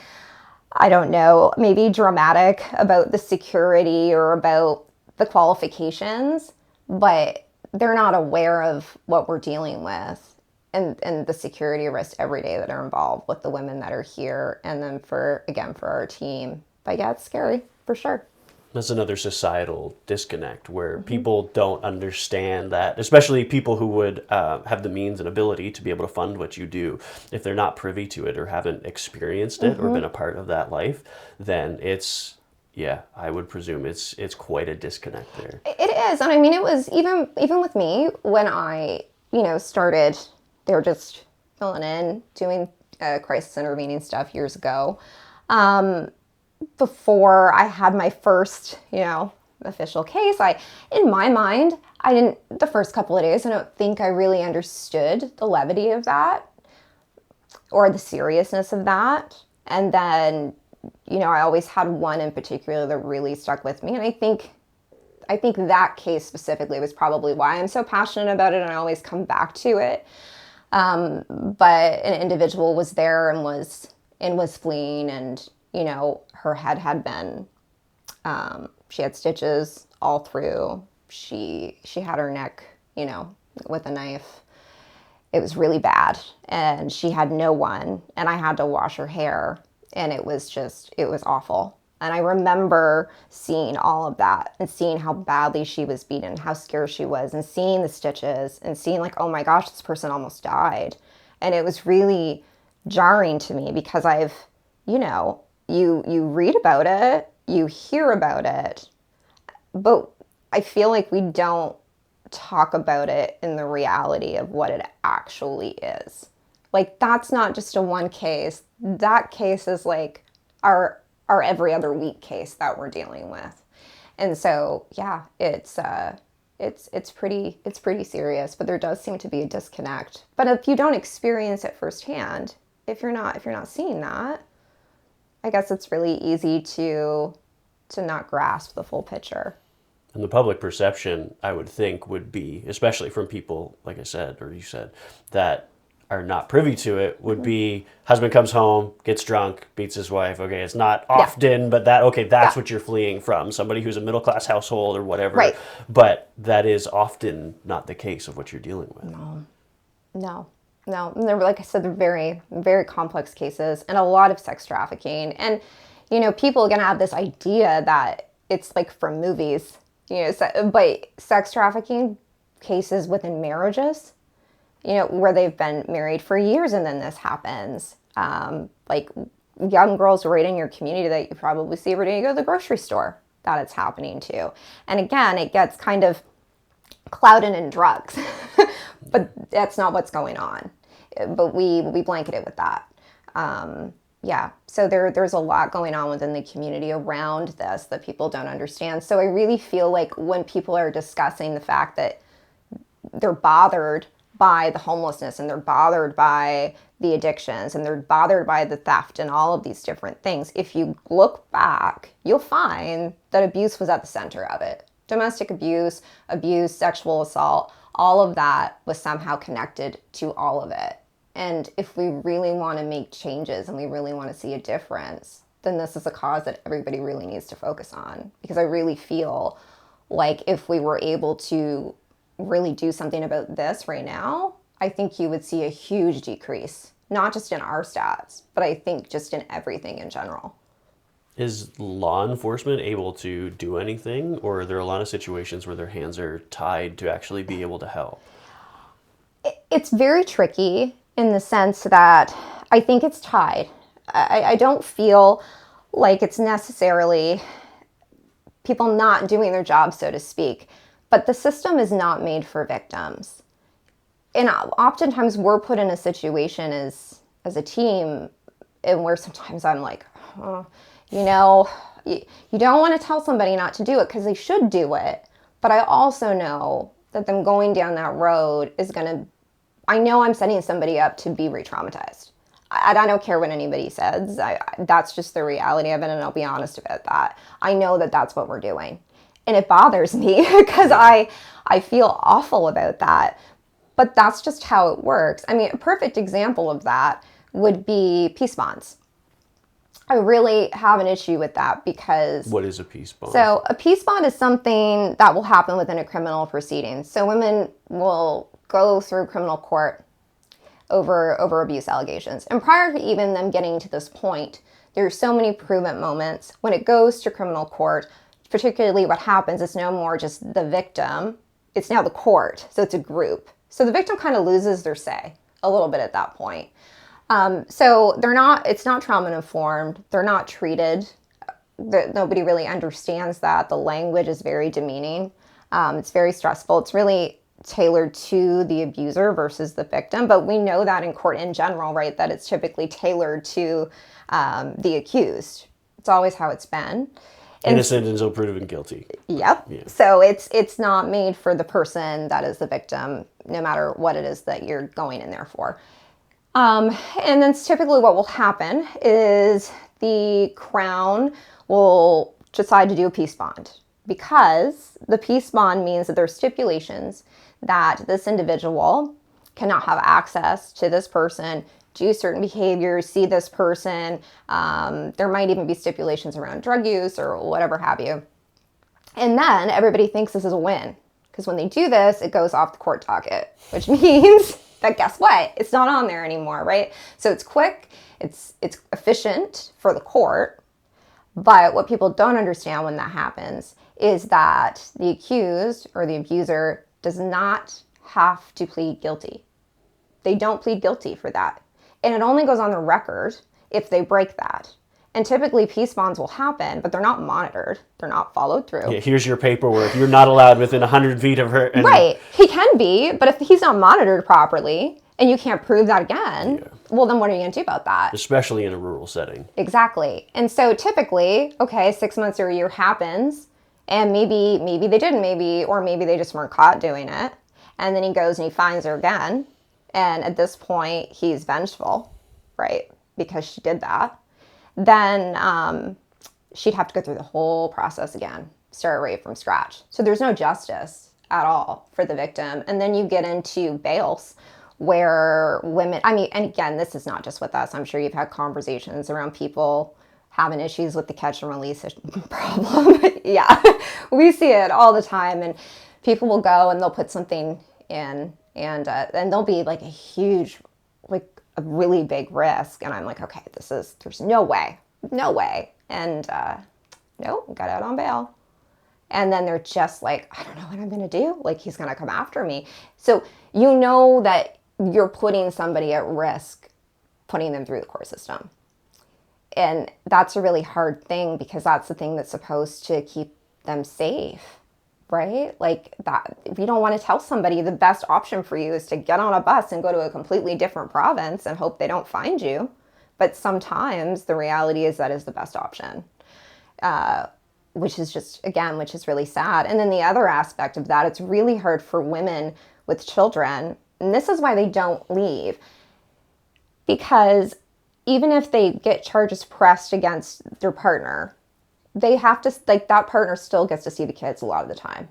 [SPEAKER 1] I don't know, maybe dramatic about the security or about the qualifications, but they're not aware of what we're dealing with and the security risks every day that are involved with the women that are here. And then for our team. But yeah, it's scary for sure.
[SPEAKER 2] That's another societal disconnect where people don't understand that, especially people who would have the means and ability to be able to fund what you do. If they're not privy to it or haven't experienced it or been a part of that life, then I would presume it's quite a disconnect there.
[SPEAKER 1] It is. And I mean, it was even with me when I, started, they were just filling in, doing crisis intervening stuff years ago. Before I had my first, official case, in my mind, the first couple of days, I don't think I really understood the levity of that or the seriousness of that. And then, I always had one in particular that really stuck with me. And I think that case specifically was probably why I'm so passionate about it and I always come back to it. But an individual was there and was fleeing, and her head had been, she had stitches all through. She had her neck, with a knife. It was really bad, and she had no one, and I had to wash her hair, and it was awful. And I remember seeing all of that and seeing how badly she was beaten, how scared she was, and seeing the stitches and seeing like, oh my gosh, this person almost died. And it was really jarring to me because you read about it, you hear about it, but I feel like we don't talk about it in the reality of what it actually is. Like, that's not just a one case. That case is like our every other week case that we're dealing with. And so, yeah, it's pretty serious, but there does seem to be a disconnect. But if you don't experience it firsthand, if you're not seeing that, I guess it's really easy to not grasp the full picture.
[SPEAKER 2] And the public perception, I would think, would be, especially from people, like I said, or you said, that are not privy to it, would be husband comes home, gets drunk, beats his wife. Okay, it's not often, but that's what you're fleeing from. Somebody who's a middle-class household or whatever.
[SPEAKER 1] Right.
[SPEAKER 2] But that is often not the case of what you're dealing with.
[SPEAKER 1] No. And they're, like I said, they're very, very complex cases and a lot of sex trafficking. And, people are going to have this idea that it's like from movies, but sex trafficking cases within marriages, where they've been married for years and then this happens. Like young girls right in your community that you probably see every day you go to the grocery store that it's happening to. And again, it gets kind of clouded in drugs, but that's not what's going on. But we blanket it with that. Yeah. So there's a lot going on within the community around this that people don't understand. So I really feel like when people are discussing the fact that they're bothered by the homelessness and they're bothered by the addictions and they're bothered by the theft and all of these different things, if you look back, you'll find that abuse was at the center of it. Domestic abuse, sexual assault, all of that was somehow connected to all of it. And if we really want to make changes and we really want to see a difference, then this is a cause that everybody really needs to focus on. Because I really feel like if we were able to really do something about this right now, I think you would see a huge decrease, not just in our stats, but I think just in everything in general.
[SPEAKER 2] Is law enforcement able to do anything, or are there a lot of situations where their hands are tied to actually be able to help?
[SPEAKER 1] It's very tricky in the sense that I think it's tied. I don't feel like it's necessarily people not doing their job, so to speak, but the system is not made for victims. And oftentimes we're put in a situation as a team and where sometimes I'm like, oh, you don't want to tell somebody not to do it because they should do it. But I also know that them going down that road is going to, I know I'm setting somebody up to be re-traumatized. I don't care what anybody says. That's just the reality of it, and I'll be honest about that. I know that that's what we're doing. And it bothers me because I feel awful about that. But that's just how it works. I mean, a perfect example of that would be peace bonds. I really have an issue with that because...
[SPEAKER 2] What is a peace bond?
[SPEAKER 1] So a peace bond is something that will happen within a criminal proceeding. So women will go through criminal court over abuse allegations. And prior to even them getting to this point, there's so many improvement moments. When it goes to criminal court, particularly what happens is no more just the victim, it's now the court. So it's a group. So the victim kind of loses their say a little bit at that point. So it's not trauma informed. They're not treated. Nobody really understands that. The language is very demeaning. It's very stressful. It's really tailored to the abuser versus the victim. But we know that in court in general, right, that it's typically tailored to the accused. It's always how it's been.
[SPEAKER 2] Innocent until proven guilty.
[SPEAKER 1] Yep. Yeah. So it's not made for the person that is the victim, no matter what it is that you're going in there for. And then typically what will happen is the Crown will decide to do a peace bond, because the peace bond means that there's stipulations that this individual cannot have access to this person, do certain behaviors, see this person. There might even be stipulations around drug use or whatever have you. And then everybody thinks this is a win, because when they do this, it goes off the court docket, which means that guess what? It's not on there anymore, right? So it's quick, it's efficient for the court. But what people don't understand when that happens is that the accused or the abuser does not have to plead guilty. They don't plead guilty for that. And it only goes on the record if they break that. And typically peace bonds will happen, but they're not monitored. They're not followed through.
[SPEAKER 2] Yeah, here's your paperwork. You're not allowed within 100 feet of her.
[SPEAKER 1] Right. He can be, but if he's not monitored properly and you can't prove that again, well, then what are you going to do about that?
[SPEAKER 2] Especially in a rural setting.
[SPEAKER 1] Exactly. And so typically, 6 months or a year happens, and maybe they didn't, or maybe they just weren't caught doing it. And then he goes and he finds her again. And at this point, he's vengeful, right? Because she did that. Then she'd have to go through the whole process again, start right from scratch. So there's no justice at all for the victim. And then you get into bails where women, and again, this is not just with us. I'm sure you've had conversations around people having issues with the catch and release problem. Yeah, we see it all the time. And people will go and they'll put something in, and there'll be like a huge, like a really big risk. And I'm like, okay, there's no way. And no, got out on bail. And then they're just like, I don't know what I'm going to do. Like, he's going to come after me. So you know that you're putting somebody at risk, putting them through the court system. And that's a really hard thing, because that's the thing that's supposed to keep them safe, right? Like that, if you don't want to tell somebody the best option for you is to get on a bus and go to a completely different province and hope they don't find you. But sometimes the reality is that is the best option, which is really sad. And then the other aspect of that, it's really hard for women with children. And this is why they don't leave. Because even if they get charges pressed against their partner, they have to, like, that partner still gets to see the kids a lot of the time.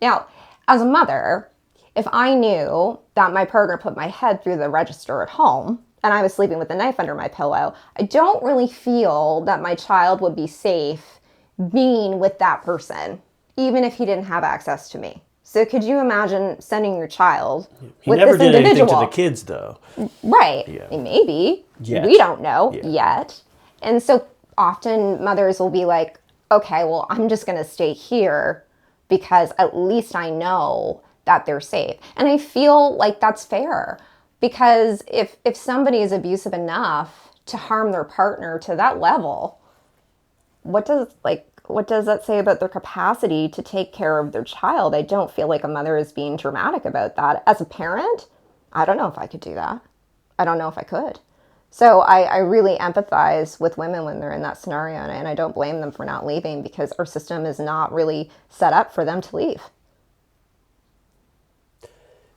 [SPEAKER 1] Now, as a mother, if I knew that my partner put my head through the register at home and I was sleeping with a knife under my pillow, I don't really feel that my child would be safe being with that person, even if he didn't have access to me. So could you imagine sending your child with this individual?
[SPEAKER 2] He never did anything to the kids, though.
[SPEAKER 1] Right.
[SPEAKER 2] Yeah.
[SPEAKER 1] Maybe.
[SPEAKER 2] Yet.
[SPEAKER 1] We don't know
[SPEAKER 2] yet.
[SPEAKER 1] And so often mothers will be like, okay, well, I'm just going to stay here because at least I know that they're safe. And I feel like that's fair, because if somebody is abusive enough to harm their partner to that level, what does that say about their capacity to take care of their child? I don't feel like a mother is being dramatic about that. As a parent, I don't know if I could do that. I don't know if I could. So I really empathize with women when they're in that scenario, and I don't blame them for not leaving, because our system is not really set up for them to leave.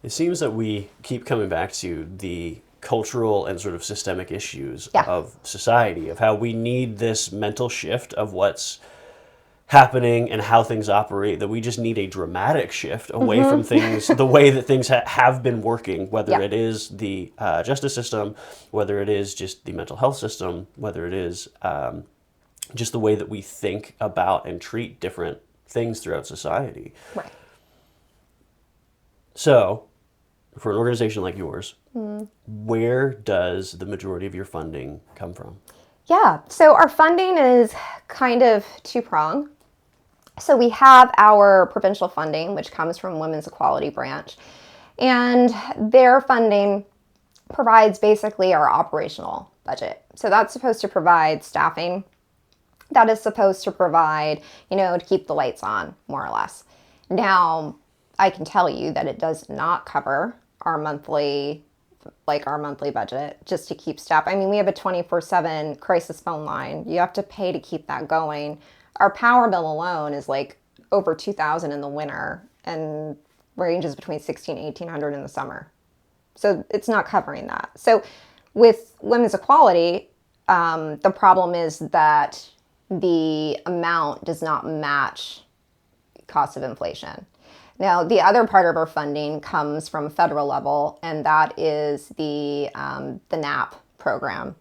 [SPEAKER 2] It seems that we keep coming back to the cultural and sort of systemic issues of society, of how we need this mental shift of what's happening and how things operate, that we just need a dramatic shift away from things, the way that things have been working, whether it is the justice system, whether it is just the mental health system, whether it is just the way that we think about and treat different things throughout society.
[SPEAKER 1] Right.
[SPEAKER 2] So, for an organization like yours, where does the majority of your funding come from?
[SPEAKER 1] Yeah, so our funding is kind of two-pronged. So we have our provincial funding, which comes from Women's Equality Branch, and their funding provides basically our operational budget. So that's supposed to provide staffing. That is supposed to provide, to keep the lights on, more or less. Now, I can tell you that it does not cover our monthly budget just to keep staff. I mean, we have a 24/7 crisis phone line. You have to pay to keep that going. Our power bill alone is like over $2,000 in the winter and ranges between $1,600 and $1,800 in the summer. So it's not covering that. So with women's equality, the problem is that the amount does not match cost of inflation. Now, the other part of our funding comes from federal level, and that is the NAP program.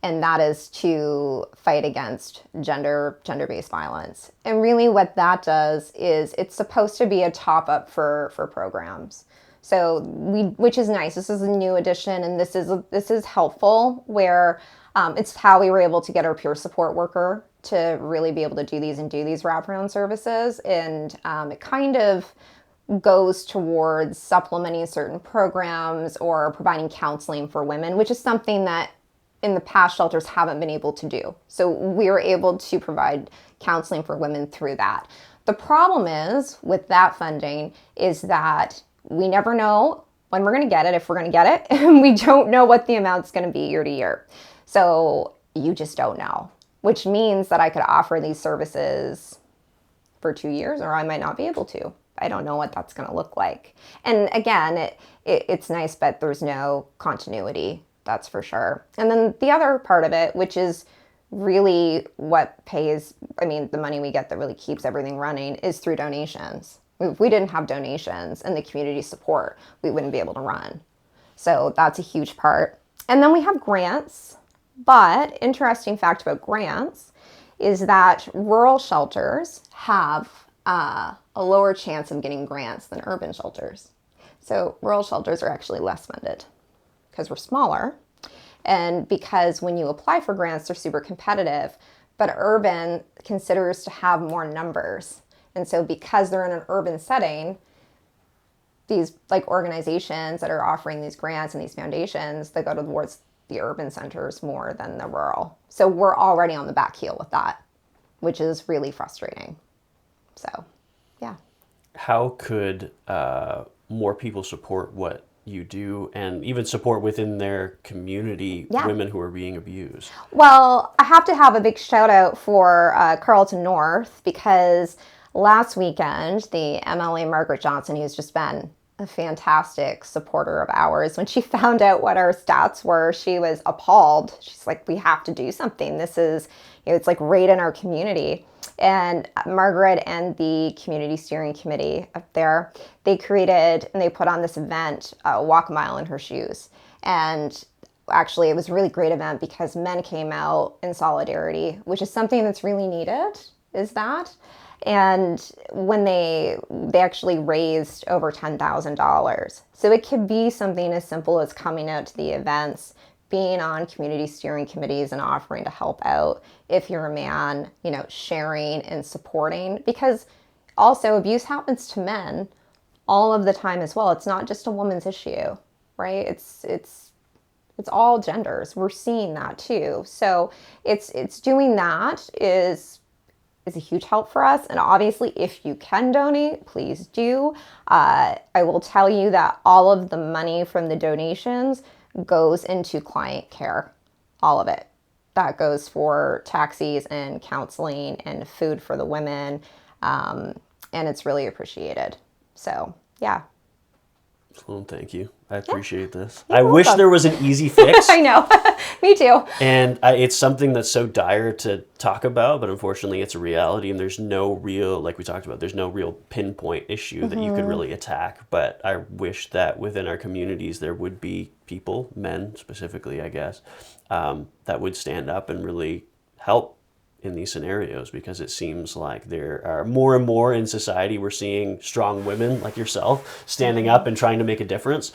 [SPEAKER 1] And that is to fight against gender-based violence. And really what that does is it's supposed to be a top-up for programs. So which is nice. This is a new addition, and this is helpful, where it's how we were able to get our peer support worker to really be able to do these wraparound services. And it kind of goes towards supplementing certain programs or providing counseling for women, which is something that in the past shelters haven't been able to do. So we're able to provide counseling for women through that. The problem is with that funding is that we never know when we're going to get it, if we're going to get it, and we don't know what the amount's going to be year to year. So you just don't know, which means that I could offer these services for 2 years, or I might not be able to. I don't know what that's going to look like. And again, it's nice, but there's no continuity, that's for sure. And then the other part of it, which is really what pays, the money we get that really keeps everything running, is through donations. If we didn't have donations and the community support, we wouldn't be able to run. So that's a huge part. And then we have grants. But interesting fact about grants is that rural shelters have a lower chance of getting grants than urban shelters. So rural shelters are actually less funded because we're smaller, and because when you apply for grants, they're super competitive. But urban considers to have more numbers. And so because they're in an urban setting, these organizations that are offering these grants and these foundations, they go towards the urban centers more than the rural. So we're already on the back heel with that, which is really frustrating. So, yeah.
[SPEAKER 2] How could more people support what you do, and even support within their community women who are being abused.
[SPEAKER 1] Well, I have to have a big shout out for Carlton North, because last weekend, the MLA Margaret Johnson, who's just been a fantastic supporter of ours, when she found out what our stats were, she was appalled. She's like, we have to do something. This is, it's like right in our community. And Margaret and the community steering committee up there, they created and they put on this event, Walk a Mile in Her Shoes. And actually, it was a really great event because men came out in solidarity, which is something that's really needed, is that. And when they actually raised over $10,000. So it could be something as simple as coming out to the events, being on community steering committees and offering to help out if you're a man, sharing and supporting, because also abuse happens to men all of the time as well. It's not just a woman's issue, right? It's all genders. We're seeing that too. So it's doing that is a huge help for us. And obviously, if you can donate, please do. I will tell you that all of the money from the donations goes into client care, all of it. That goes for taxis and counseling and food for the women, and it's really appreciated. So, yeah.
[SPEAKER 2] Well, thank you. I appreciate this. I wish there was an easy fix.
[SPEAKER 1] I know. Me too.
[SPEAKER 2] And it's something that's so dire to talk about, but unfortunately it's a reality, and there's no real, like we talked about, there's no real pinpoint issue that you could really attack. But I wish that within our communities there would be people, men specifically, I guess, that would stand up and really help in these scenarios, because it seems like there are more and more in society, we're seeing strong women like yourself standing up and trying to make a difference,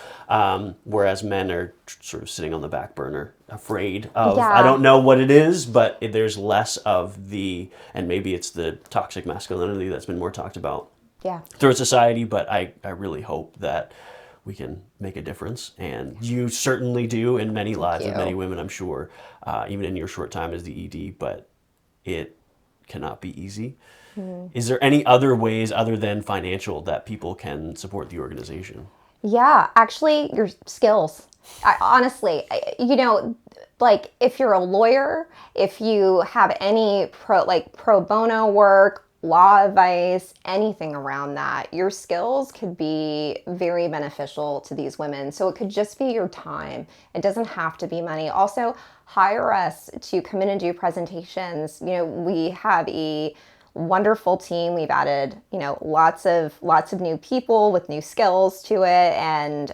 [SPEAKER 2] whereas men are sort of sitting on the back burner, afraid of, I don't know what it is, but there's less of the, and maybe it's the toxic masculinity that's been more talked about through society, but I really hope that we can make a difference, and you certainly do in many lives of many women, I'm sure, even in your short time as the ED, but it cannot be easy. Is there any other ways other than financial that people can support the organization? Yeah,
[SPEAKER 1] actually, your skills. Honestly, like if you're a lawyer, if you have any pro bono work, law advice, anything around that, your skills could be very beneficial to these women. So it could just be your time. It doesn't have to be money. Also, hire us to come in and do presentations. We have a wonderful team. We've added, lots of new people with new skills to it. And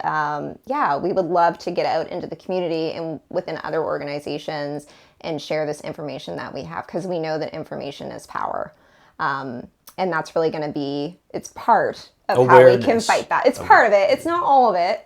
[SPEAKER 1] we would love to get out into the community and within other organizations and share this information that we have, because we know that information is power. And that's really going to be, it's part of how we can fight that. It's part of it. It's not all of it,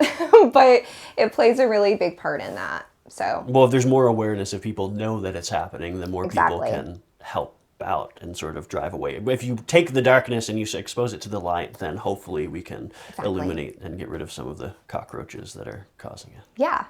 [SPEAKER 1] but it plays a really big part in that. So,
[SPEAKER 2] well, if there's more awareness, if people know that it's happening, then more people can help out and sort of drive away. If you take the darkness and you expose it to the light, then hopefully we can illuminate and get rid of some of the cockroaches that are causing it.
[SPEAKER 1] Yeah,